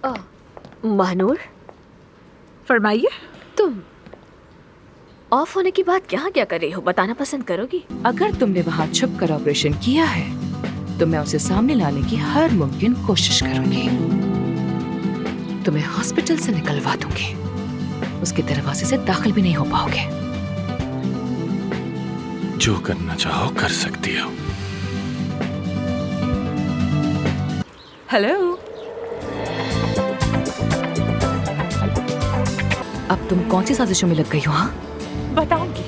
महानूर, फरमाइए। तुम ऑफ होने की बात यहाँ क्या कर रही हो, बताना पसंद करोगी? अगर तुमने वहाँ छुप कर ऑपरेशन किया है तो मैं उसे सामने लाने की हर मुमकिन कोशिश करूंगी। तुम्हें हॉस्पिटल से निकलवा दूंगी, उसके दरवाजे से दाखिल भी नहीं हो पाओगे। जो करना चाहो कर सकती हो। हेलो, अब तुम कौन सी साजिशों में लग गई हो? हाँ, बताऊंगी।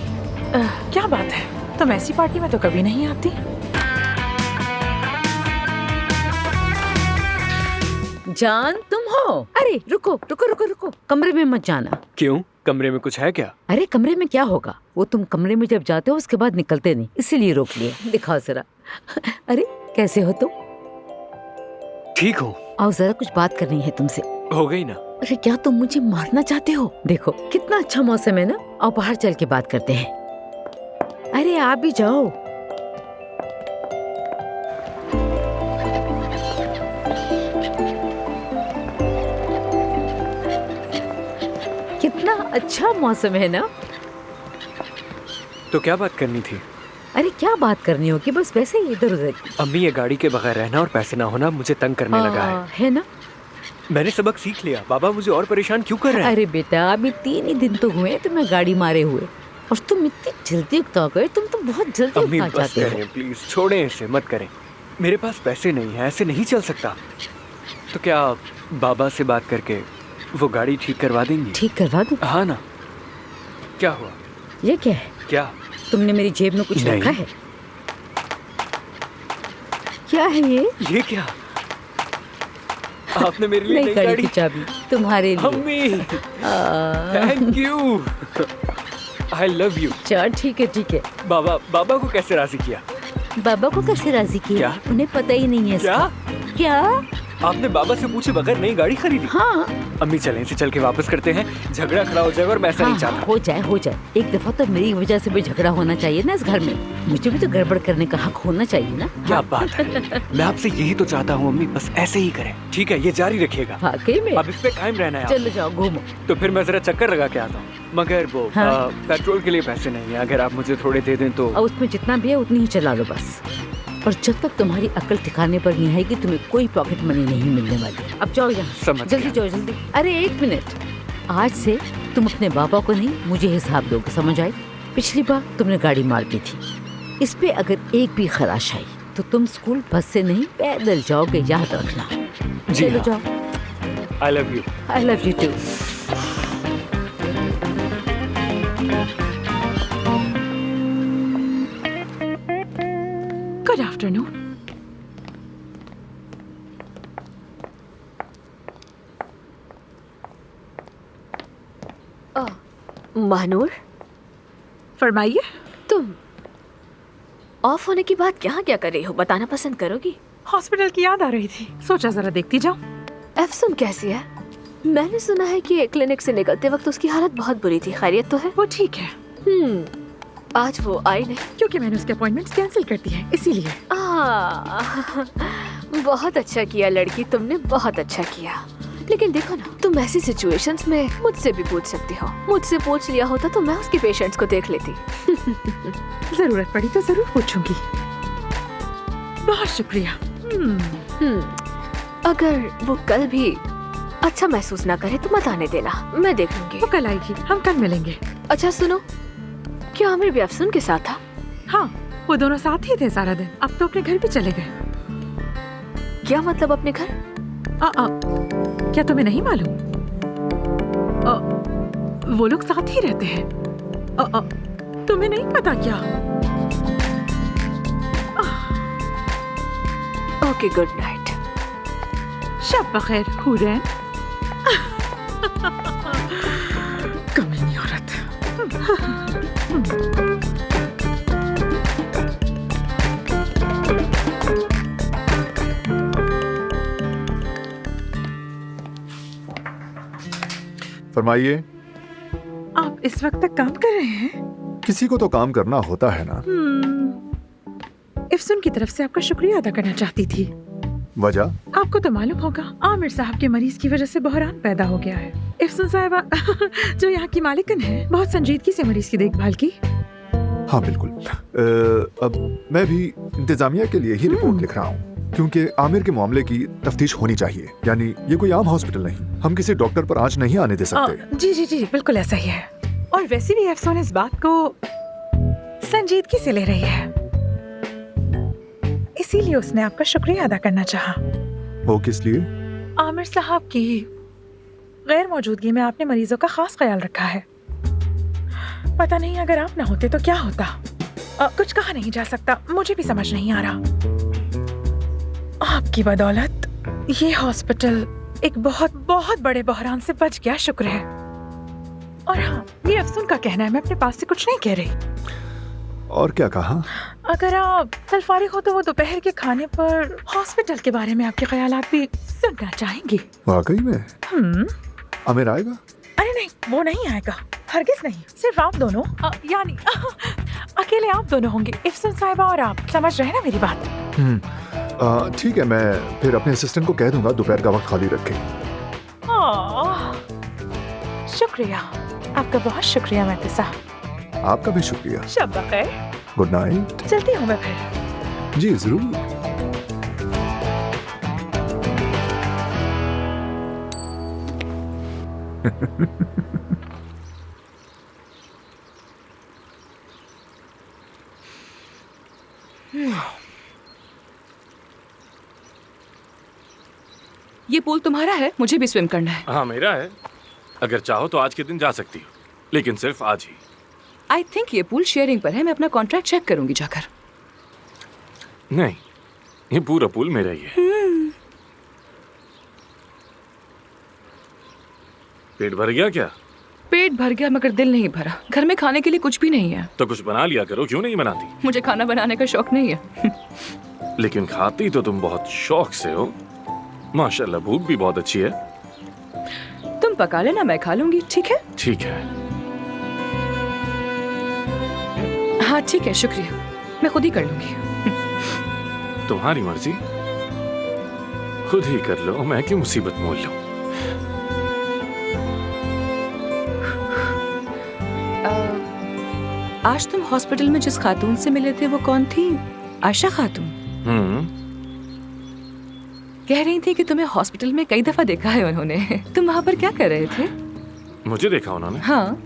क्या बात है, तुम ऐसी पार्टी में तो कभी नहीं आती। जान तुम हो? अरे रुको रुको रुको रुको, कमरे में मत जाना। क्यों, कमरे में कुछ है क्या? अरे कमरे में क्या होगा, वो तुम कमरे में जब जाते हो उसके बाद निकलते नहीं, इसीलिए रोक लिया। दिखाओ जरा। अरे कैसे हो तुम? ठीक हो? आओ जरा, कुछ बात करनी है तुमसे। हो गई ना? अरे क्या तुम मुझे मारना चाहते हो? देखो कितना अच्छा मौसम है ना, आओ बाहर चल के बात करते हैं। अरे आप भी जाओ। कितना अच्छा मौसम है ना। तो क्या बात करनी थी? अरे क्या बात करनी होगी, बस वैसे ही इधर उधर। अम्मी, ये गाड़ी के बगैर रहना और पैसे ना होना मुझे तंग करने लगा है ना। मैंने सबक सीख लिया। बाबा मुझे और परेशान क्यों कर रहे हैं? अरे बेटा, अभी 3 ही दिन तो हुए तुम्हें गाड़ी मारे हुए, और तुम इतनी जल्दी उकता गए। तुम तो बहुत जल्दी अम्मी उकता बस जाते करें हो। प्लीज, छोड़ें इसे, मत करें। मेरे पास पैसे नहीं है, ऐसे नहीं चल सकता। तो क्या बाबा से बात करके वो गाड़ी ठीक करवा देंगी? ठीक करवा दूं? हाँ ना। क्या हुआ? ये क्या है? क्या? तुमने मेरी जेब में कुछ नहीं। रखा है? क्या है ये? ये क्या? आपने मेरे लिए नई नई गाड़ी गाड़ी? की चाबी तुम्हारे लिए। अम्मी thank you, I love you. चल ठीक है। बाबा को कैसे राजी किया? बाबा को कैसे राजी किया? क्या? उन्हें पता ही नहीं है क्या? इसका। क्या? आपने बाबा से पूछे बगैर नई गाड़ी खरीदी? हाँ अम्मी चलें, इसे चल के वापस करते हैं। झगड़ा खड़ा हो जाएगा और मैं ऐसा नहीं चाहता। हो जाए। एक दफा तो मेरी वजह से भी झगड़ा होना चाहिए ना इस घर में। मुझे भी तो गड़बड़ करने का हक होना चाहिए ना। क्या बात है, मैं आपसे यही तो चाहता हूँ अम्मी, बस ऐसे ही करें। ठीक है, ये जारी रखिएगा। वाकई में? अब इस पे कायम रहना है। चलो जाओ घूमो। तो फिर मैं जरा चक्कर लगा के आता हूँ, मगर वो हाँ। पेट्रोल के लिए पैसे नहीं है। अगर आप मुझे थोड़े दे दें तो। और उसमें जितना भी है उतनी ही चला लो बस। और जब तक तुम्हारी अक्ल ठिकाने पर नहीं आएगी तुम्हें कोई पॉकेट मनी नहीं मिलने वाली। अब जाओ यहाँ, समझ जल्दी गया। जाओ जल्दी। अरे 1 मिनट, आज से तुम अपने बाबा को नहीं मुझे हिसाब दोगे, समझ आई? पिछली बार तुमने गाड़ी मार दी थी, इस पे अगर एक भी खराश आई तो तुम स्कूल बस से नहीं पैदल जाओगे, याद रखना। जी चलो हाँ। जाओ। I love you. I love you too. Good afternoon. Mahanoor, फरमाइए। तुम ऑफ होने की बात यहाँ क्या कर रही हो, बताना पसंद करोगी? हॉस्पिटल की याद आ रही थी, सोचा जरा देखती जाऊं। एफसुन कैसी है? मैंने सुना है कि क्लिनिक से निकलते वक्त उसकी हालत बहुत बुरी थी, खैरियत तो है? वो ठीक है, आज वो आई नहीं क्योंकि मैंने उसके अपॉइंटमेंट्स कैंसिल कर दी है, इसीलिए। बहुत अच्छा किया लड़की, तुमने बहुत अच्छा किया। लेकिन देखो ना, तुम ऐसी सिचुएशंस में मुझसे भी पूछ सकती हो। मुझसे पूछ लिया होता तो मैं उसके पेशेंट्स को देख लेती। जरूरत पड़ी तो जरूर पूछूंगी। बहुत शुक्रिया। अगर वो कल भी अच्छा महसूस ना करे तो मत आने देना, मैं देख लूंगी। वो कल आएगी, हम कल मिलेंगे। अच्छा सुनो, क्या आमिर भी अफसून के साथ था? हाँ, वो दोनों साथ ही थे सारा दिन। अब तो अपने घर भी चले गए। क्या मतलब अपने घर? क्या तुम्हें नहीं मालूम? वो लोग साथ ही रहते हैं। तुम्हें नहीं पता क्या? Okay, good night. शब बखैर हुरैन। कमीनी औरत। फरमाइए। आप इस वक्त तक काम कर रहे हैं? किसी को तो काम करना होता है ना। इफ्सुन की तरफ से आपका शुक्रिया अदा करना चाहती थी। वजह? आपको तो मालूम होगा आमिर साहब के मरीज की वजह से बहरान पैदा हो गया है। इफ्सन साहिबा जो यहाँ की मालिकन है, बहुत संजीदगी से मरीज की देखभाल की। हाँ बिल्कुल। अब मैं भी इंतजामिया के लिए ही रिपोर्ट लिख रहा हूँ, क्योंकि आमिर के मामले की तफ्तीश होनी चाहिए। यानी ये कोई आम हॉस्पिटल नहीं, हम किसी डॉक्टर पर आंच नहीं आने दे सकते। जी जी जी बिल्कुल ऐसा ही है। और वैसे भी अफसोस इस बात को संजीदगी से ले रही है, इसीलिए उसने आपका शुक्रिया अदा करना चाहा। वो किस लिए? आमिर साहब की गैर मौजूदगी में आपने मरीजों का खास ख्याल रखा है। पता नहीं अगर आप ना होते तो क्या होता। कुछ कहा नहीं जा सकता, मुझे भी समझ नहीं आ रहा। आपकी बदौलत ये हॉस्पिटल एक बहुत बहुत बड़े बहरान से बच गया, शुक्र है। और हाँ, ये अफसून का कहना है, मैं अपने पास से कुछ नहीं कह रही। और क्या कहा? अगर आप कल फारिग हो तो वो दोपहर के खाने पर हॉस्पिटल के बारे में आपके ख्यालात भी सुनना चाहेंगी। वाकई में? आमिर आएगा? अरे नहीं, वो नहीं आएगा, हरगिज नहीं। सिर्फ आप दोनों, यानी अकेले आप दोनों होंगे, इफ्सन साहिबा और आप। समझ रहे हैं ना मेरी बात? ठीक है, मैं फिर अपने असिस्टेंट को कह दूंगा दोपहर का वक्त खाली रखे। शुक्रिया, आपका बहुत शुक्रिया मेहती साहब। आपका भी शुक्रिया। शब बखैर। Good night. चलती हूँ मैं फिर। जी जरूर। ये पूल तुम्हारा है? मुझे भी स्विम करना है। हाँ मेरा है। अगर चाहो तो आज के दिन जा सकती हो, लेकिन सिर्फ आज ही। आई थिंक ये पूल शेयरिंग पर है। मैं अपना कॉन्ट्रैक्ट चेक करूंगी जाकर। नहीं, ये पूरा पूल मेरा ही है। पेट भर गया क्या? पेट भर गया मगर दिल नहीं भरा। घर में खाने के लिए कुछ भी नहीं है। तो कुछ बना लिया करो, क्यों नहीं बनाती? मुझे खाना बनाने का शौक नहीं है। लेकिन खाती तो तुम बहुत शौक से हो। माशाल्लाह, भूख भी बहुत अच्छी है। तुम पका लेना, मैं खा लूंगी। ठीक है? ठीक है। हाँ ठीक है, शुक्रिया। मैं खुद ही कर लूंगी। तुम्हारी मर्जी, खुद ही कर लो, मैं क्यों मुसीबत मोल लूं। आज तुम हॉस्पिटल में जिस खातून से मिले थे वो कौन थी? आयशा खातून। कह रही थी कि तुम्हें हॉस्पिटल में कई दफा देखा है उन्होंने। तुम वहाँ पर क्या कर रहे थे? मुझे देखा उन्होंने? हाँ।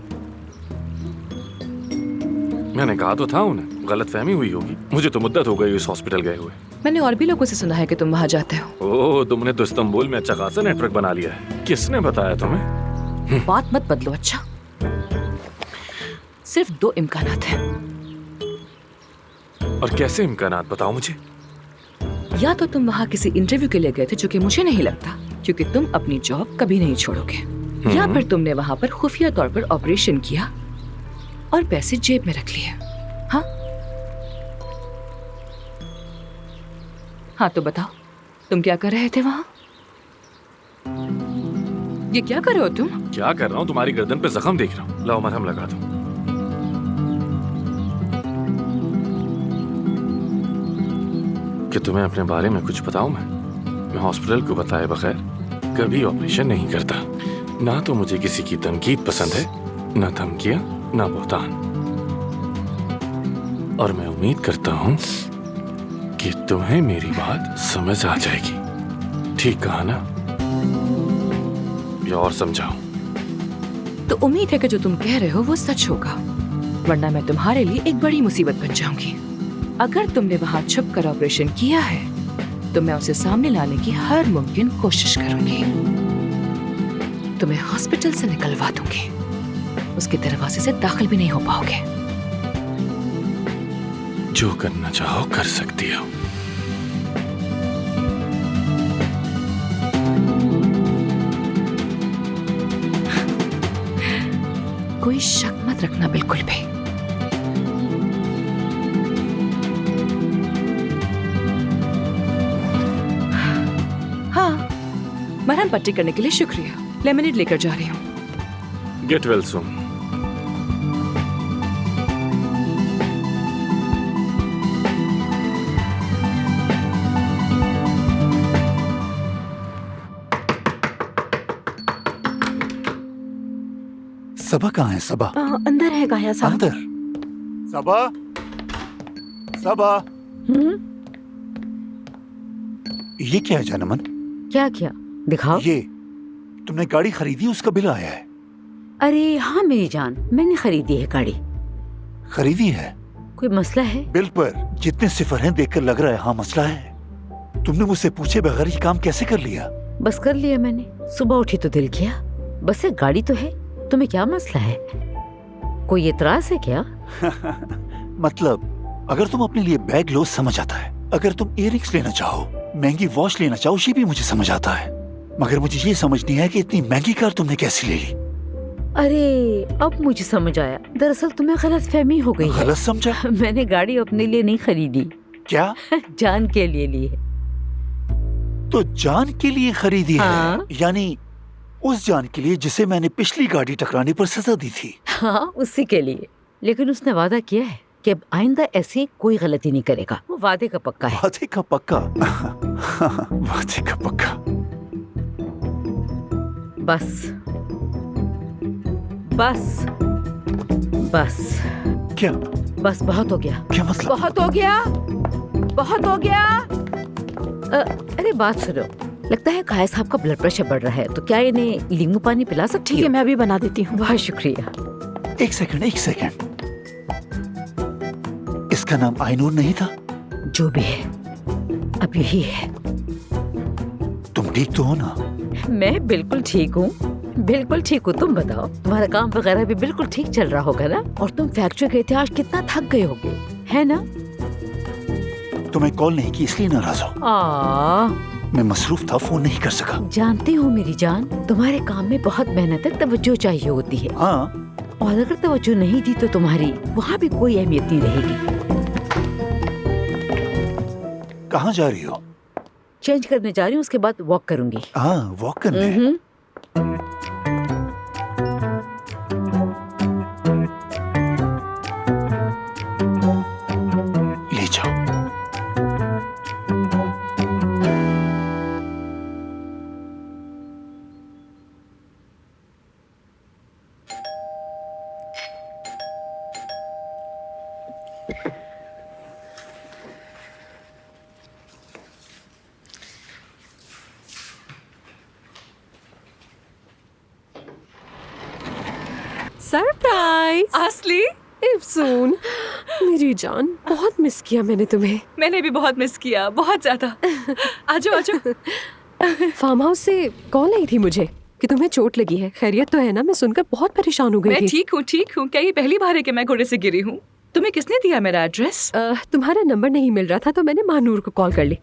मैंने कहा तो था उन्हें, गलतफहमी हुई होगी। मुझे तो मुद्दत हो गई इस हॉस्पिटल गए हुए। मैंने और भी लोगों से सुना है कि तुम वहाँ जाते हो। ओह, तुमने तो इस्तांबुल में अच्छा खासा नेटवर्क बना लिया है। किसने बताया तुम्हें? बात मत बदलो। अच्छा, सिर्फ 2 इम्कानात हैं। और कैसे इम्कानात, बताओ मुझे। या तो तुम वहाँ किसी इंटरव्यू के लिए गए थे, जो कि मुझे नहीं लगता, क्योंकि तुम अपनी जॉब कभी नहीं छोड़ोगे। या फिर तुमने वहाँ पर खुफिया तौर पर ऑपरेशन किया और पैसे जेब में रख लिए। हाँ हाँ, तो बताओ तुम क्या कर रहे थे वहाँ? ये क्या कर रहे हो तुम? क्या कर रहा हूँ? तुम्हारी गर्दन पे जख्म देख रहा हूँ। लाओ मरहम लगा दो। कि तुम्हें अपने बारे में कुछ बताऊं? मैं हॉस्पिटल को बताए बगैर कभी ऑपरेशन नहीं करता। ना तो मुझे किसी की तनकीद पसंद है, ना धमकियां, ना बुहतान। और मैं उम्मीद करता हूं कि तुम्हें मेरी बात समझ आ जाएगी। ठीक कहा ना? या और समझाऊं? तो उम्मीद है कि जो तुम कह रहे हो वो सच होगा, वरना मैं तुम्हारे लिए एक बड़ी मुसीबत बन जाऊंगी। अगर तुमने वहां छुप कर ऑपरेशन किया है तो मैं उसे सामने लाने की हर मुमकिन कोशिश करूंगी। तुम्हें हॉस्पिटल से निकलवा दूंगी, उसके दरवाजे से दाखिल भी नहीं हो पाओगे। जो करना चाहो कर सकती हो। कोई शक मत रखना बिल्कुल भी। हाँ, मरहम पट्टी करने के लिए शुक्रिया। लेमनेड लेकर जा रही हूँ। Get well soon. सबा कहाँ है? सबा अंदर है गाया साहब। अंदर। सबा, सबा, ये क्या है जानमन? क्या क्या दिखाओ। ये तुमने गाड़ी खरीदी, उसका बिल आया है। अरे हाँ मेरी जान, मैंने खरीदी है गाड़ी। खरीदी है? कोई मसला है? बिल पर जितने सिफर हैं देखकर लग रहा है हाँ मसला है। तुमने मुझसे पूछे बगैर ये काम कैसे कर लिया? बस कर लिया मैंने, सुबह उठी तो दिल किया। बस एक गाड़ी तो है, तुम्हें क्या मसला है? कोई एतराज है क्या? मतलब अगर तुम अपने लिए बैग लो समझ आता है, अगर तुम इयररिंग्स लेना चाहो, महंगी वॉच लेना चाहो, ये भी मुझे समझ आता है, मगर मुझे ये समझ नहीं है कि इतनी महंगी कार तुमने कैसे ले ली। अरे अब मुझे समझ आया, दरअसल तुम्हें गलतफहमी हो गई है। गलत समझा? मैंने गाड़ी अपने लिए नहीं खरीदी। क्या? जान के लिए ली है। तो जान के लिए खरीदी हाँ। है? यानी उस जान के लिए जिसे मैंने पिछली गाड़ी टकराने पर सजा दी थी। हाँ उसी के लिए, लेकिन उसने वादा किया है कि अब आइंदा ऐसी कोई गलती नहीं करेगा। वो वादे का पक्का है। वादे का पक्का? वादे का पक्का। बस बस बस क्या? बस बहुत हो गया। क्या मतलब? बहुत हो गया, बहुत हो गया। अरे बात सुनो, लगता है खाया साहब का ब्लड प्रेशर बढ़ रहा है, तो क्या इन्हें नींबू पानी पिला सकती ठीक है, हो? मैं अभी बना देती हूँ। बहुत शुक्रिया। एक सेकंड, एक सेकंड। इसका नाम आइनूर नहीं था? जो भी है अब यही है। तुम ठीक तो हो ना? मैं बिल्कुल ठीक हूँ, बिल्कुल ठीक हूँ। तुम बताओ, तुम्हारा काम वगैरह भी बिल्कुल ठीक चल रहा होगा ना? और तुम फैक्ट्री गए थे, आज कितना थक गए होगे, है ना? तुम्हें कॉल नहीं की इसलिए नाराज हो? मैं मसरूफ था, फोन नहीं कर सका। जानती हूँ मेरी जान, तुम्हारे काम में बहुत मेहनत है, तवज्जो चाहिए होती है। हाँ। और अगर तवज्जो नहीं दी तो तुम्हारी वहाँ भी कोई अहमियत नहीं रहेगी। कहाँ जा रही हो? चेंज करने जा रही हूँ, उसके बाद वॉक करूंगी। हाँ, वॉक करने। ले जाओ। सरप्राइज असली इफ्सून, मेरी जान, बहुत मिस किया मैंने तुम्हें। मैंने भी बहुत मिस किया, बहुत ज्यादा। आजो आजो। फार्म हाउस से कॉल आई थी मुझे कि तुम्हें चोट लगी है। खैरियत तो है ना? मैं सुनकर बहुत परेशान हो गई मैं थी। ठीक हूँ। क्या ये पहली बार है कि मैं घोड़े से गिरी हूँ? तुम्हें किसने दिया मेरा एड्रेस? तुम्हारा नंबर नहीं मिल रहा था तो मैंने महानूर को कॉल कर ली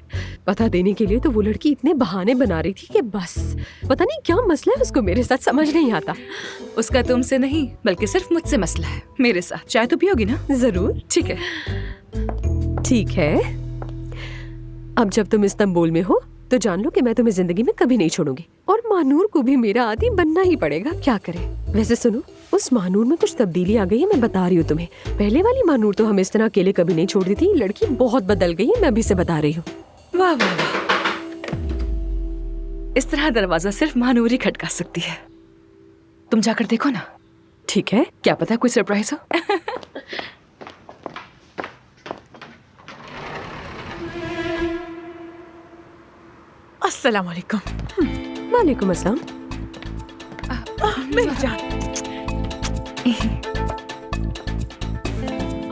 पता देने के लिए। तो वो लड़की इतने बहाने बना रही थी कि बस पता नहीं क्या मसला है उसको मेरे साथ, समझ नहीं आता। उसका तुमसे नहीं बल्कि सिर्फ मुझसे मसला है, मेरे साथ। चाय तो पियोगी ना? जरूर। ठीक है। ठीक है, अब जब तुम इस्तांबुल में हो तो जान लो कि मैं तुम्हें जिंदगी में कभी नहीं छोड़ूंगी, और महानूर को भी मेरा आदी बनना ही पड़ेगा। क्या करें? वैसे सुनो, उस महानूर में कुछ तब्दीली आ गई है, मैं बता रही हूँ तुम्हें। पहले वाली महानूर तो हमें इस तरह अकेले कभी नहीं छोड़ती थी, लड़की बहुत बदल गई है, मैं अभी से बता रही हूँ। वाह वाह वाह, इस तरह दरवाजा सिर्फ महानूर ही खटका सकती है। तुम जाकर देखो ना। ठीक है, क्या पता कोई सरप्राइज हो। अस्सलाम वालेकुम। वालेकुम अस्सलाम। मेरी जान।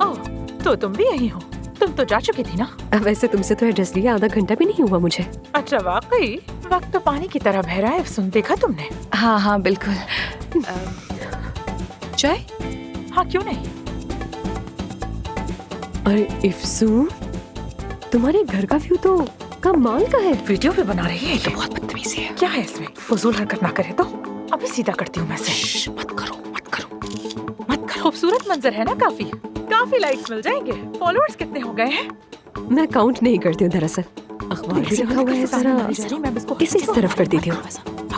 ओह, तो तुम भी यही हो? तुम तो जा चुकी थी ना? वैसे तुमसे तो एड्रेस लिया आधा घंटा भी नहीं हुआ मुझे। अच्छा, वाकई वक्त तो पानी की तरह बह रहा है। सुन, देखा तुमने? हाँ हाँ बिल्कुल। चाय? हाँ, क्यों नहीं। अरे इफ्सून, तुम्हारे घर का व्यू तो कमाल का है। वीडियो भी बना रही है, तो बहुत बदतमीजी है। क्या है इसमें? फजूल हरकत ना करे तो अभी सीधा करती हूँ मैं से। मत करो मत करो मत करो। खूबसूरत मंजर है ना? काफी लाइक्स मिल जाएंगे। फॉलोअर्स कितने हो गए हैं? मैं काउंट नहीं करती हूँ दरअसल। अखबार भी रखा हुआ है सारा, इसे इस तरफ कर देती हूँ।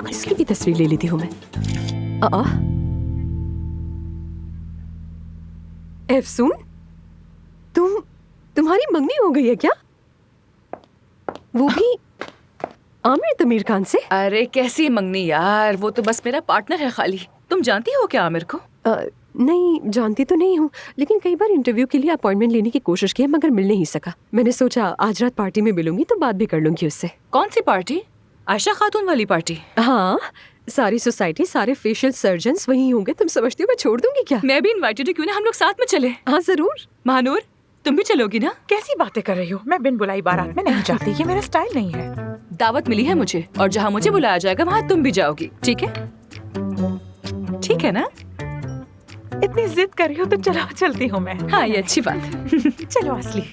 इसकी भी तस्वीर ले लेती हूँ मैं। इफ्सून, तुम्हारी मंगनी हो गई है क्या? वो भी आमिर तमीर खान से? अरे कैसी मंगनी यार, वो तो बस मेरा पार्टनर है खाली। तुम जानती हो क्या आमिर को? नहीं, जानती तो नहीं हूँ, लेकिन कई बार इंटरव्यू के लिए अपॉइंटमेंट लेने की कोशिश की है मगर मिल नहीं सका। मैंने सोचा आज रात पार्टी में मिलूंगी तो बात भी कर लूंगी उससे। कौन सी पार्टी? आयशा खातून वाली पार्टी? हाँ, सारी सोसाइटी, सारे फेशियल सर्जन्स वहीं होंगे। तुम समझती हो मैं छोड़ दूंगी क्या? मैं भी इनवाइटेड हूँ, क्यों ना हम लोग साथ में चले? हाँ जरूर। महानूर, तुम भी चलोगी ना? कैसी बातें कर रही हो? मैं बिन बुलाई बारात में नहीं जाती, ये मेरा स्टाइल नहीं है। दावत मिली है मुझे, और जहाँ मुझे बुलाया जाएगा वहाँ तुम भी जाओगी, ठीक है? ठीक है ना? इतनी जिद कर रही हो तो चलो, चलती हूँ मैं। हाँ, ये अच्छी बात है। चलो असली।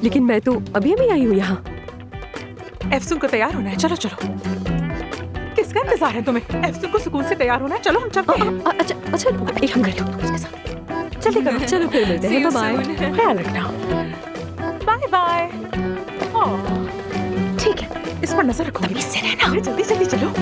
लेकिन मैं तो अभी अभी आई हूँ यहाँ। एफसून को तैयार होना है, चलो चलो। किसका इंतजार है तुम्हें? एफसून को सुकून से तैयार होना है, चलो हम चलते हैं। अच्छा अच्छा, एक हम कर लो उसके साथ। जल्दी करो। चलो फिर मिलते हैं, बाय। ख्याल रखना। Bye bye. ठीक है, इस पर नजर रखो। तमीज से रहना। जल्दी जल्दी चलो।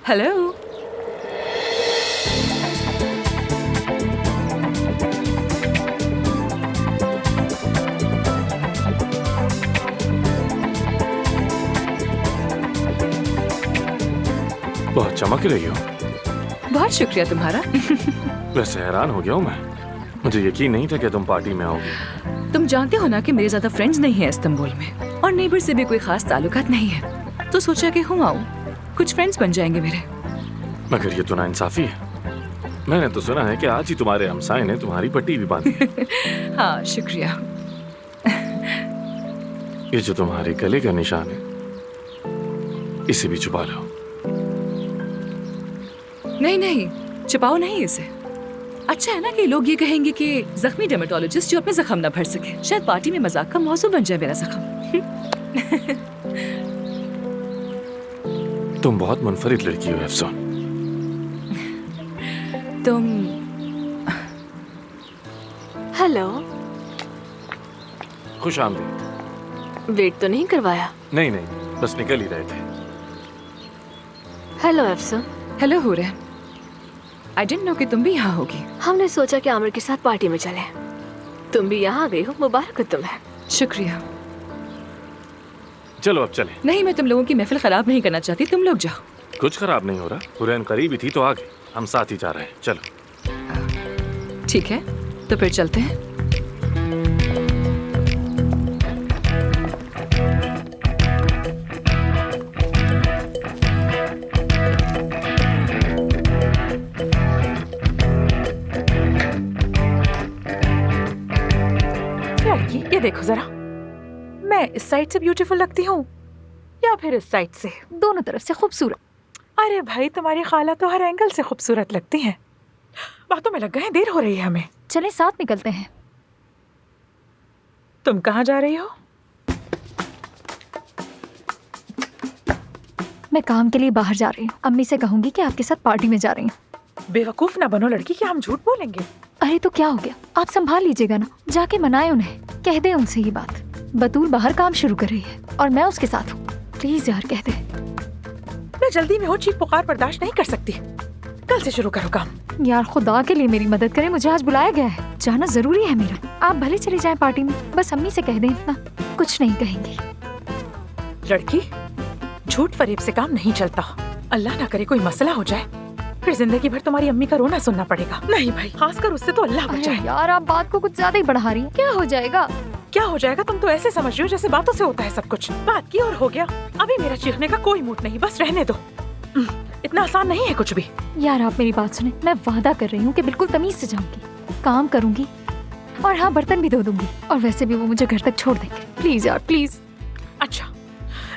हेलो। बहुत चमक रही हो। बहुत शुक्रिया तुम्हारा। वैसे हैरान हो गया हूँ मैं, मुझे यकीन नहीं था कि तुम पार्टी में आओगी। तुम जानते हो ना कि मेरे ज्यादा फ्रेंड्स नहीं है इस्तांबुल में, और नेबर से भी कोई खास ताल्लुकात नहीं है, तो सोचा कि हूँ आऊँ, कुछ फ्रेंड्स बन जाएंगे मेरे। मगर ये तो नाइंसाफी है। मैंने तो सुना है कि आज ही तुम्हारे हमसाए ने तुम्हारी पट्टी भी बांधी है। हाँ, शुक्रिया। ये जो तुम्हारे गले का निशान है, इसे भी छुपा लो। नहीं नहीं, छुपाओ नहीं इसे। अच्छा है ना कि लोग ये कहेंगे कि जख्मी डर्मेटोलॉजिस्ट जो अपने जख्म न भर सके। शायद पार्टी में मजाक का मौजू बन जाए मेरा जख्म। तुम बहुत मुनफरिद लड़की हो अफसान। तुम हेलो। खुश आमदीद। वेट तो नहीं करवाया? नहीं नहीं, बस निकल ही रहे थे। Hello option. हेलो हो रहे। आई डिडंट नो कि तुम भी यहाँ होगी। हमने सोचा कि आमिर के साथ पार्टी में चले। तुम भी यहाँ आ गई हो, मुबारक हो तुम्हें। शुक्रिया। चलो अब चले। नहीं, मैं तुम लोगों की महफिल खराब नहीं करना चाहती, तुम लोग जाओ। कुछ खराब नहीं हो रहा, हुरैन करीब ही थी तो आ गए। हम साथ ही जा रहे हैं, चलो। ठीक है, तो फिर चलते हैं। लड़की, ये देखो जरा, मैं इस साइड से ब्यूटीफुल लगती हूँ या फिर इस साइड से? दोनों तरफ से खूबसूरत। अरे भाई, तुम्हारी खाला तो हर एंगल से खूबसूरत लगती हैं। बातों में लग गए हैं, देर हो रही है हमें। चले साथ निकलते हैं। तुम कहाँ जा रही हो? मैं काम के लिए बाहर जा रही हूँ। अम्मी से कहूंगी कि आपके साथ पार्टी में जा रही हूँ। बेवकूफ ना बनो लड़की, क्या हम झूठ बोलेंगे? अरे तो क्या हो गया, आप संभाल लीजिएगा ना। जाके मनाए उन्हें, कह दे उनसे ये बात। बतूल बाहर काम शुरू कर रही है और मैं उसके साथ हूँ। प्लीज यार कह दे। मैं जल्दी में हूँ, चीख पुकार बर्दाश्त नहीं कर सकती। कल से शुरू करो काम। यार खुदा के लिए मेरी मदद करें, मुझे आज बुलाया गया है, जाना जरूरी है मेरा। आप भले चले जाएं पार्टी में, बस अम्मी से कह दें इतना, कुछ नहीं कहेंगी। लड़की, झूठ फरेब से काम नहीं चलता। अल्लाह ना करे कोई मसला हो जाए, फिर जिंदगी भर तुम्हारी अम्मी का रोना सुनना पड़ेगा। नहीं भाई, खासकर उससे तो अल्लाह बचाए। यार आप बात को कुछ ज्यादा ही बढ़ा रही हैं। क्या हो जाएगा? क्या हो जाएगा? तुम तो ऐसे समझ रही हो जैसे बातों से होता है सब कुछ। बात की और हो गया। अभी मेरा चीखने का कोई मूड नहीं, बस रहने दो। इतना आसान नहीं है कुछ भी। यार आप मेरी बात सुने, मैं वादा कर रही हूँ कि बिल्कुल तमीज से जाऊंगी, काम करूंगी और हाँ बर्तन भी धो दूंगी। और वैसे भी वो मुझे घर तक छोड़ देंगे। प्लीज यार प्लीज। अच्छा,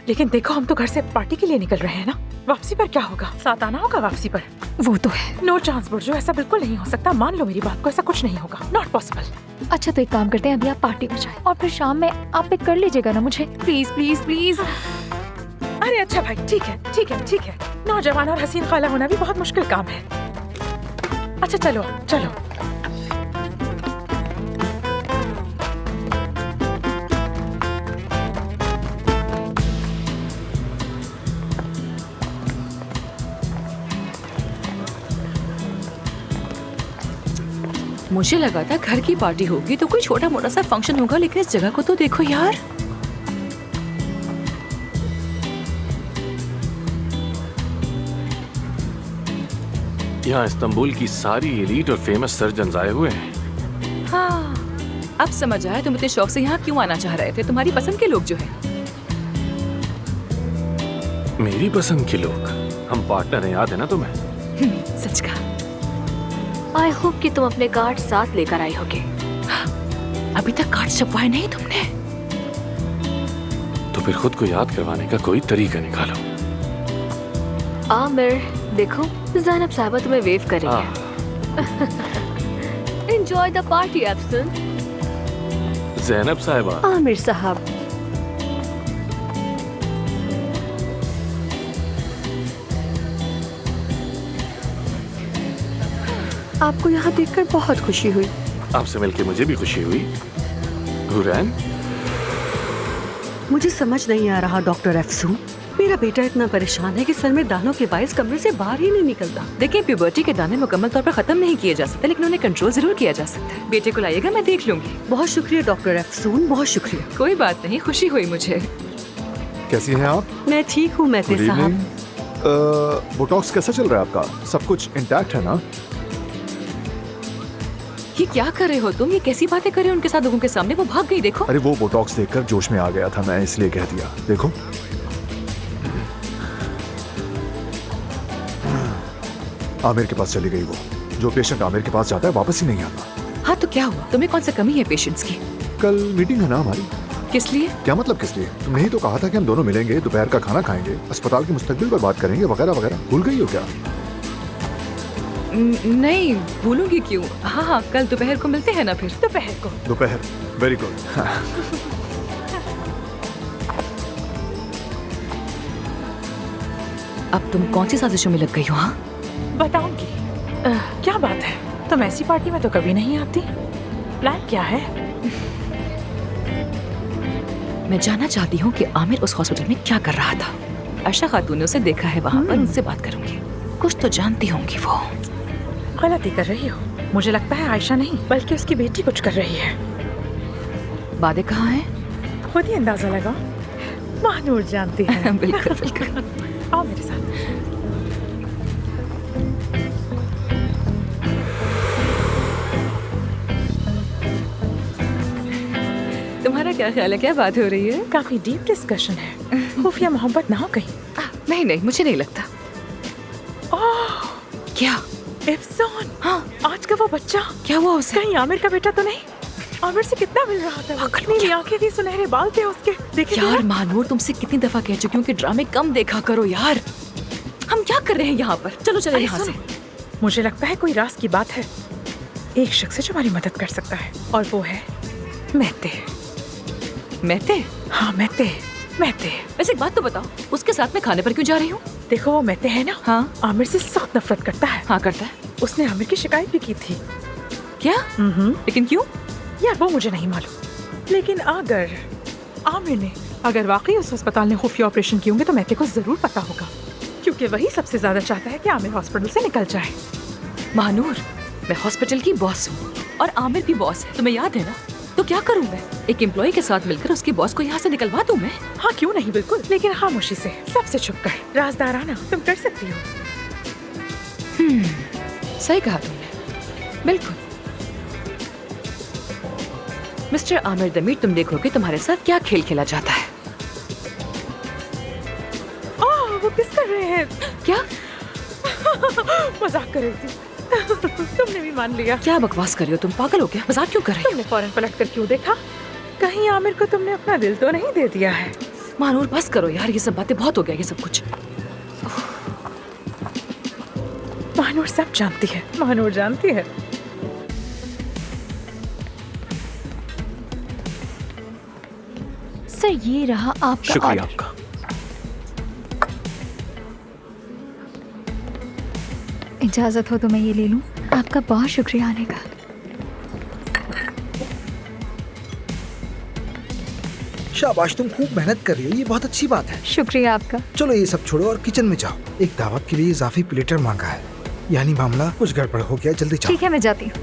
लेकिन देखो हम तो घर से पार्टी के लिए निकल रहे हैं ना। वापसी पर क्या होगा? साथ आना होगा वापसी पर? वो तो है। नो चांस बुर्जो, ऐसा बिल्कुल नहीं हो सकता। मान लो मेरी बात को, ऐसा कुछ नहीं होगा। Not possible. अच्छा तो एक काम करते हैं, अभी आप पार्टी में जाएं और फिर शाम में आप पिक कर लीजिएगा ना मुझे, प्लीज प्लीज प्लीज। अरे अच्छा भाई, ठीक है ठीक है ठीक है। नौजवान और हसीन खाला होना भी बहुत मुश्किल काम है। अच्छा चलो चलो। मुझे लगा था घर की पार्टी होगी तो कोई छोटा मोटा सा फंक्शन होगा, लेकिन इस जगह को तो देखो यार। यहाँ इस्तांबुल की सारी एलीट और फेमस सर्जन आए हुए हैं। हाँ, अब समझ आया तुम इतने शौक से यहाँ क्यों आना चाह रहे थे। तुम्हारी पसंद के लोग जो है। मेरी पसंद के लोग? हम पार्टनर हैं, याद है ना तुम्हें? सच कहा। आई होप कि तुम अपने कार्ड साथ लेकर आई होगी। अभी तक कार्ड छपवाए नहीं तुमने? तो फिर खुद को याद करवाने का कोई तरीका निकालो। आमिर, देखो ज़ैनब साहबा तुम्हें वेव कर रही है। Enjoy the party Epson. Zainab साहिबा। आमिर साहब। आपको यहाँ देखकर बहुत खुशी हुई। आपसे मिलकर मुझे भी खुशी हुई। हुरैन, मुझे समझ नहीं आ रहा डॉक्टर अफसून, मेरा बेटा इतना परेशान है कि सर में दानों के बायस कमरे से बाहर ही नहीं निकलता। देखिए, प्यूबर्टी के दाने मुकम्मल तौर पर खत्म नहीं किए जा सकते, लेकिन उन्हें कंट्रोल जरूर किया जा सकता है। बेटे को लाइएगा, मैं देख लूंगी। बहुत शुक्रिया डॉक्टर अफसून, बहुत शुक्रिया। कोई बात नहीं, खुशी हुई मुझे। कैसी हैं आप? मैं ठीक हूँ मेहते Good साहब। evening। बोटॉक्स कैसा चल रहा है आपका? सब कुछ इंटैक्ट है ना? ये क्या कर रहे हो तुम? ये कैसी बातें कर रहे हो उनके साथ लोगों के सामने? वो भाग गई, देखो। अरे वो बोटॉक्स देखकर जोश में आ गया था मैं, इसलिए कह दिया। देखो आमिर के पास चली गई वो। जो पेशेंट आमिर के पास जाता है वापस ही नहीं आता। हाँ तो क्या हुआ? तुम्हें कौन सा कमी है पेशेंट्स की? कल मीटिंग है ना हमारी। किस लिए? क्या मतलब किस लिए? तुमने ही तो कहा था कि हम दोनों मिलेंगे, दोपहर का खाना खाएंगे, अस्पताल के मुस्तकबिल पर बात करेंगे, वगैरह वगैरह। भूल गई हो क्या? नहीं, भूलूंगी क्यों। हाँ हाँ, कल दोपहर को मिलते हैं ना फिर। दोपहर को? दोपहर, वेरी गुड। अब तुम कौन सी साजिशों में लग गई हो? हाँ बताऊंगी। क्या बात है, तुम ऐसी पार्टी में तो कभी नहीं आती। प्लान क्या है? मैं जानना चाहती हूँ कि आमिर उस हॉस्पिटल में क्या कर रहा था। आयशा खातून ने उसे देखा है वहाँ पर, उनसे बात करूंगी। कुछ तो जानती होंगी वो। गलती कर रही हो। मुझे लगता है आयशा नहीं बल्कि उसकी बेटी कुछ कर रही है। बादे कहाँ हैं? खुद ही अंदाजा लगा। महानूर जानती है। बिल्कुल बिल्कुल। आओ मेरे साथ। तुम्हारा क्या ख्याल है, क्या बात हो रही है? काफी डीप डिस्कशन है। खुफिया मोहब्बत ना हो कहीं? नहीं नहीं, मुझे नहीं लगता। क्या? इफ्सान। हाँ, आज का वो बच्चा। क्या हुआ उसे? कहीं आमिर का बेटा तो नहीं? आमिर से कितना मिल रहा था? नीली आंखें थी, सुनहरे बाल थे उसके। देखे यार मानूर, तुमसे कितनी दफा कह चुकी हूँ कि ड्रामे कम देखा करो यार। हम क्या कर रहे हैं यहाँ पर? चलो चलो यहाँ से। मुझे लगता है कोई राज की बात है। एक शख्स है जो हमारी मदद कर सकता है, और वो है मेहते। मेहते? हाँ मेहते। मेहते। वैसे एक बात तो बताओ, उसके साथ में खाने पर क्यों जा रही हूँ? देखो वो मेहते है ना, हाँ, आमिर से सख्त नफरत करता है। हाँ करता है। उसने आमिर की शिकायत भी की थी। क्या? लेकिन क्यों? यार वो मुझे नहीं मालूम, लेकिन अगर आमिर ने वाकई उस अस्पताल ने खुफिया ऑपरेशन किए होंगे तो मेहते को जरूर पता होगा, क्योंकि वही सबसे ज्यादा चाहता है कि आमिर हॉस्पिटल से निकल जाए। महानूर, मैं हॉस्पिटल की बॉस हूँ और आमिर भी बॉस है, तुम्हें याद है ना? तो क्या करूँ मैं? एक एम्प्लॉय के साथ मिलकर उसके बॉस को यहाँ से निकलवा दूँ मैं? हाँ क्यों नहीं, बिल्कुल, लेकिन खामोशी से, सबसे छुप कर, राजदाराना तुम कर सकती हो। सही कहा तुमने, बिल्कुल। मिस्टर आमिर दमीर, तुम देखोगे तुम्हारे साथ क्या खेल खेला जाता है। वो किस कर रहे हैं? क्या? मजाक कर रही थी। तुमने भी मान लिया। क्या बकवास कर रही हो तुम? पागल हो क्या? मजाक क्यों कर रही हो? तुमने फौरन पलट कर क्यों देखा? कहीं आमिर को तुमने अपना दिल तो नहीं दे दिया है? महानूर बस करो यार, ये सब बातें बहुत हो गया, ये सब कुछ। महानूर सब जानती है, महानूर जानती है। सर ये रहा आपका शुक्रिया ऑर्डर। आपका। इजाजत हो तो मैं ये ले लूं? आपका बहुत शुक्रिया आने का। शाबाश, तुम खूब मेहनत कर रही हो, ये बहुत अच्छी बात है। शुक्रिया आपका। चलो ये सब छोड़ो और किचन में जाओ। एक दावत के लिए इजाफी प्लेटर मांगा है, यानी मामला कुछ गड़बड़ हो गया। जल्दी जाओ। ठीक है मैं जाती हूँ।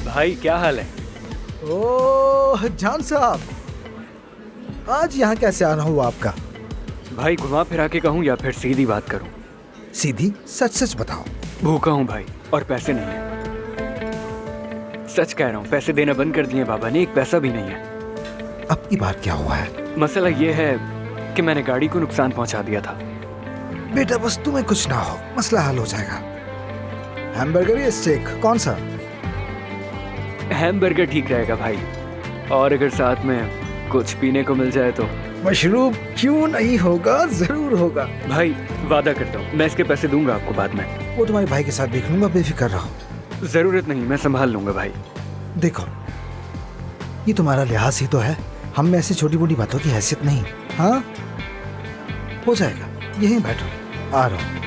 भाई क्या हाल है? ओह जान साहब, आज यहाँ कैसे आना हुआ आपका? भाई घुमा फिरा के कहूँ या फिर सीधी बात करूँ? सीधी, सच सच बताओ। भूखा हूँ भाई और पैसे नहीं है। सच कह रहा हूँ, पैसे देना बंद कर दिए बाबा ने, एक पैसा भी नहीं है। अब की बार क्या हुआ है? मसला ये है कि मैंने गाड़ी को नुकसान पहुंचा दिया था। बेटा बस तुम्हें कुछ ना हो, मसला हल हो जाएगा। हैमबर्गर या स्टेक, कौन सा? हैमबर्गर ठीक रहेगा भाई, और अगर साथ में कुछ पीने को मिल जाए तो। मशरूब क्यों नहीं होगा, जरूर होगा। भाई वादा करता हूँ मैं इसके पैसे दूंगा आपको बाद में। वो तुम्हारे भाई के साथ देख लूंगा, बेफिक्र रहो। जरूरत नहीं, मैं संभाल लूंगा भाई। देखो ये तुम्हारा लिहाज ही तो है, हम में ऐसी छोटी मोटी बातों की हैसियत नहीं। हाँ हो जाएगा, यहीं बैठो, आ रहा हूँ।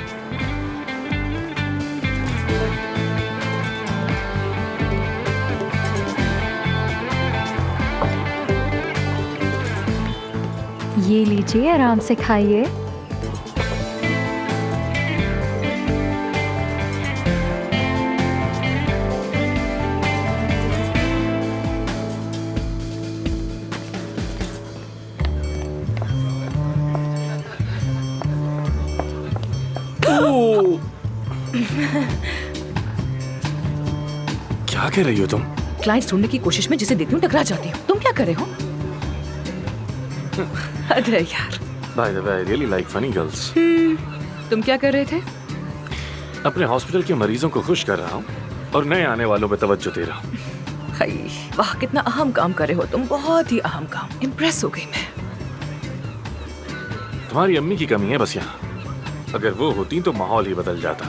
ये लीजिए, आराम से खाइए। क्या कह रही हो तुम? क्लाइंट्स ढूंढने की कोशिश में जिसे देखती हूँ टकरा जाती हूँ। तुम क्या कर रहे हो? अरे यार। By the way, I really like funny girls. तुम क्या कर रहे थे? अपने हॉस्पिटल के मरीजों को खुश कर रहा हूँ और नए आने वालों पे तवज्जो दे रहा हूँ। हाय, वाह कितना अहम काम कर रहे हो तुम, बहुत ही अहम काम। इम्प्रेस हो गई मैं। तुम्हारी अम्मी की कमी है बस यहाँ, अगर वो होती तो माहौल ही बदल जाता।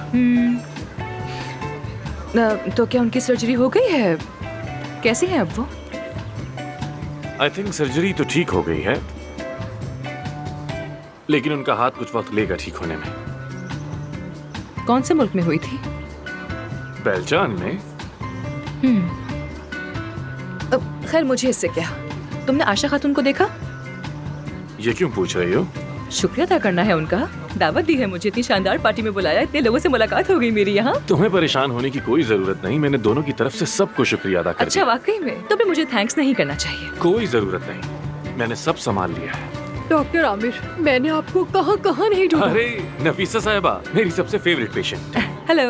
तो क्या उनकी सर्जरी हो गई है? कैसी है अब वो? आई थिंक सर्जरी तो ठीक हो गई है, लेकिन उनका हाथ कुछ वक्त लेगा ठीक होने में। कौन से मुल्क में हुई थी? बेल्जान में। खैर मुझे इससे क्या। तुमने आशा खातून को देखा? ये क्यों पूछ रही हो? शुक्रिया अदा करना है उनका, दावत दी है मुझे, इतनी शानदार पार्टी में बुलाया, इतने लोगों से मुलाकात हो गई मेरी यहाँ। तुम्हें परेशान होने की कोई जरूरत नहीं, मैंने दोनों की तरफ से सबको शुक्रिया अदा कर अच्छा दिया। वाकई में? तुम्हें मुझे थैंक्स नहीं करना चाहिए। कोई जरूरत नहीं, मैंने सब संभाल लिया है। डॉक्टर आमिर, मैंने आपको कहाँ कहाँ नहीं ढूंढा। अरे नफीसा साहिबा, मेरी सबसे फेवरेट पेशेंट। हेलो।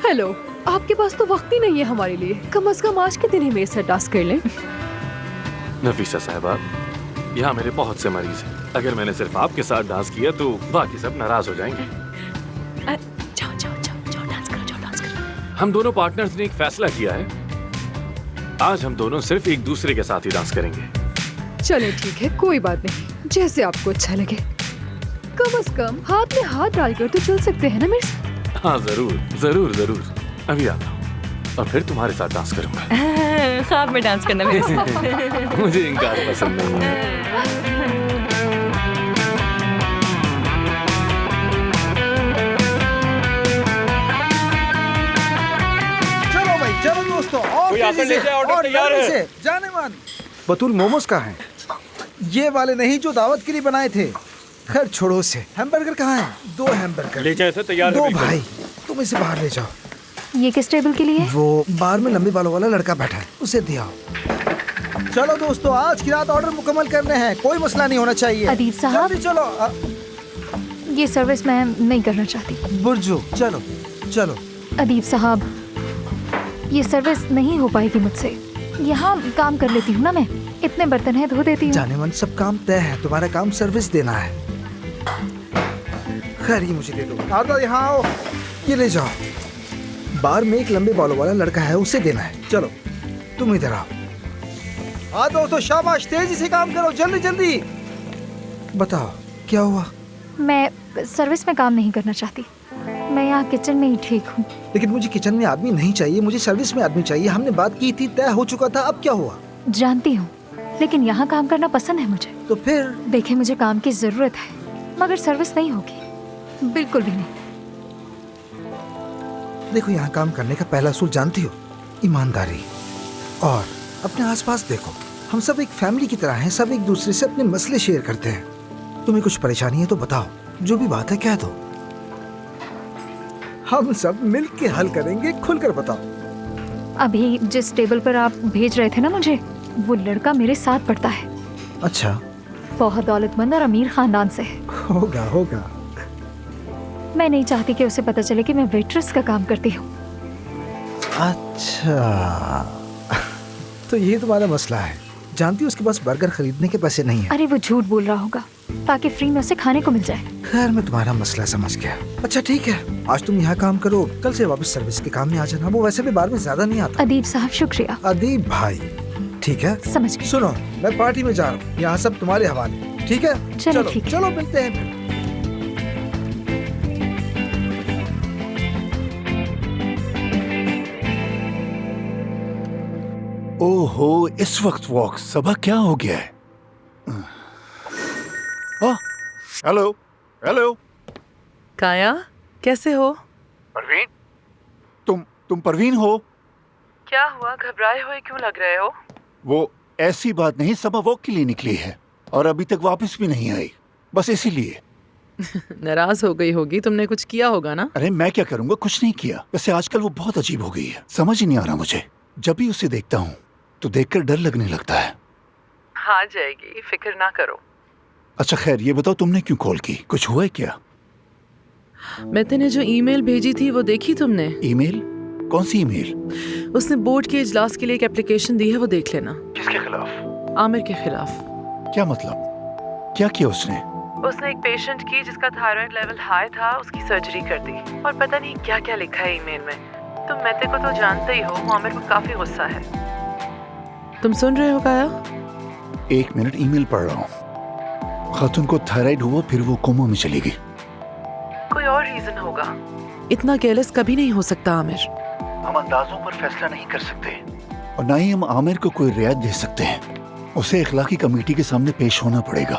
हेलो, आपके पास तो वक्त ही नहीं है हमारे लिए। कम से कम आज के दिन ही मेरे साथ डांस कर लें। नफीसा साहिबा, यहाँ मेरे बहुत से मरीज हैं, अगर मैंने सिर्फ आपके साथ डांस किया तो बाकी सब नाराज हो जाएंगे। जाओ जाओ जाओ जाओ डांस करो, जाओ डांस करो। हम दोनों पार्टनर्स ने एक फैसला किया है, आज हम दोनों सिर्फ एक दूसरे के साथ ही डांस करेंगे। चले ठीक है, कोई बात नहीं, जैसे आपको अच्छा लगे। कम से कम हाथ में हाथ डालकर तो चल सकते हैं ना मेरे साथ? हाँ जरूर जरूर जरूर, अभी आता हूँ और फिर तुम्हारे साथ डांस करूंगा। ख्वाब में डांस करना मेरे साथ। मुझे इनकार पसंद नहीं है। चलो भाई चलो दोस्तों, और तेजी से, और नरमी से, जाने मन। बतूल मोमोज कहाँ हैं? ये वाले नहीं जो दावत के लिए बनाए थे। खैर छोड़ो से। हैमबर्गर कहाँ है? 2 हैमबर्गर ले जाए, तैयार है दो बिल्कुल। भाई, तुम इसे बाहर ले जाओ। ये किस टेबल के लिए है? वो बाहर में लंबे बालों वाला लड़का बैठा है, उसे दिया। चलो दोस्तों, आज की रात ऑर्डर मुकम्मल करने हैं, कोई मसला नहीं होना चाहिए। अदीब साहब, जल्दी चलो। ये सर्विस मैं नहीं करना चाहती। बुर्जू चलो चलो। अदीब साहब, ये सर्विस नहीं हो पाएगी मुझसे। यहाँ काम कर लेती हूँ ना मैं, इतने बर्तन है धो देती हूँ। जाने मन, सब काम तय है, तुम्हारा काम सर्विस देना है। खैर ये मुझे दे दो। आओ तो यहाँ आओ, ये ले जाओ। बार में एक लंबे बालों वाला लड़का है, उसे देना है। चलो तुम इधर आओ। हाँ दोस्तों, शाबाश, तेजी से काम करो, जल्दी जल्दी। बताओ क्या हुआ? मैं सर्विस में काम नहीं करना चाहती। मैं यहाँ किचन में ही ठीक हूँ। लेकिन मुझे किचन में आदमी नहीं चाहिए, मुझे सर्विस में आदमी चाहिए। हमने बात की थी, तय हो चुका था, अब क्या हुआ? जानती हूँ, लेकिन यहाँ काम करना पसंद है मुझे। तो फिर? देखिए, मुझे काम की जरूरत है, मगर सर्विस नहीं होगी, बिल्कुल भी नहीं। देखो, यहाँ काम करने का पहला असूल जानती हो? ईमानदारी। और अपने आसपास देखो, हम सब एक फैमिली की तरह हैं, सब एक दूसरे से अपने मसले शेयर करते हैं। तुम्हें कुछ परेशानी है तो बताओ, जो भी बात है कह दो, हम सब मिलके हल करेंगे। खुलकर बताओ। अभी जिस टेबल पर आप भेज रहे थे ना मुझे, वो लड़का मेरे साथ पढ़ता है। अच्छा। बहुत दौलतमंद और अमीर खानदान से है। होगा होगा। मैं नहीं चाहती कि उसे पता चले कि मैं वेट्रेस का काम करती हूँ। अच्छा, तो ये तुम्हारा मसला है। जानती हो उसके पास बर्गर खरीदने के पैसे नहीं है। अरे वो झूठ बोल रहा होगा ताकि फ्री में उसे खाने को मिल जाए। खैर, मैं तुम्हारा मसला समझ गया। अच्छा ठीक है, आज तुम यहाँ काम करो, कल से वापस सर्विस के काम में आ जाना। वो वैसे भी बार में ज्यादा नहीं आता। अदीब साहब, शुक्रिया। अदीब भाई, ठीक है, समझ गई। सुनो, मैं पार्टी में जा रहा हूँ, यहाँ सब तुम्हारे हवाले, ठीक है? चलो ठीक है। चलो मिलते हैं फिर। ओहो, इस वक्त वॉक, सबा क्या हो गया है? Hello hello. काया, कैसे हो? परवीन, तुम परवीन हो? क्या हुआ, घबराए हुए क्यों लग रहे हो? वो ऐसी बात नहीं, सबा वॉक के लिए निकली है और अभी तक वापस भी नहीं आई, बस इसीलिए। नाराज हो गई होगी, तुमने कुछ किया होगा ना? अरे मैं क्या करूंगा, कुछ नहीं किया। वैसे आजकल वो बहुत अजीब हो गई है, समझ ही नहीं आ रहा मुझे। जब भी उसे देखता हूँ तो देखकर डर लगने लगता है। आ जाएगी, फिक्र ना करो। अच्छा खैर, ये बताओ तुमने क्यों कॉल की, कुछ हुआ है क्या? मैते ने जो ईमेल भेजी थी वो देखी तुमने? ईमेल? कौन सी ईमेल? उसने बोर्ड के इजलास के लिए एक एप्लीकेशन दी है, वो देख लेना। किसके खिलाफ? आमिर के खिलाफ। क्या मतलब, क्या किया उसने? उसने एक पेशेंट की जिसका थायराइड लेवल हाई था, उसकी सर्जरी कर दी और पता नहीं क्या क्या लिखा है ईमेल में। तुम मैते को तो जानते ही हो, वो आमिर को काफी गुस्सा है। तुम सुन रहे हो काया? 1 मिनट, ईमेल पढ़ रहा हूँ। खातून को थायराइड हुआ, फिर वो कोमा में चली गई। कोई और रीजन होगा। इतना केयरलेस कभी नहीं हो सकता आमिर। हम अंदाजों पर फैसला नहीं कर सकते और ना ही हम आमिर को कोई रियायत दे सकते हैं। उसे इखलाकी कमेटी के सामने पेश होना पड़ेगा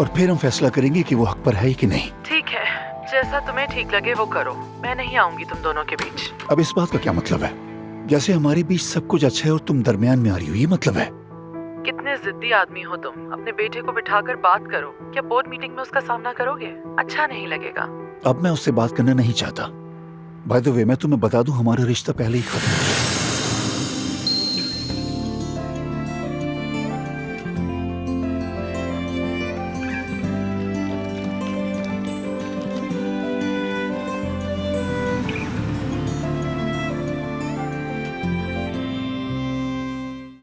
और फिर हम फैसला करेंगे कि वो हक पर है कि नहीं। ठीक है, जैसा तुम्हें ठीक लगे वो करो। मैं नहीं आऊंगी तुम दोनों के बीच। अब इस बात का क्या मतलब है? जैसे हमारे बीच सब कुछ अच्छा है और तुम दरमियान में आ रही हो, ये मतलब है? कितने जिद्दी आदमी हो तुम। अपने बेटे को बिठाकर बात करो। क्या बोर्ड मीटिंग में उसका सामना करोगे? अच्छा नहीं लगेगा। अब मैं उससे बात करना नहीं चाहता। बाय द वे, मैं तुम्हें बता दूं, हमारा रिश्ता पहले ही खत्म हो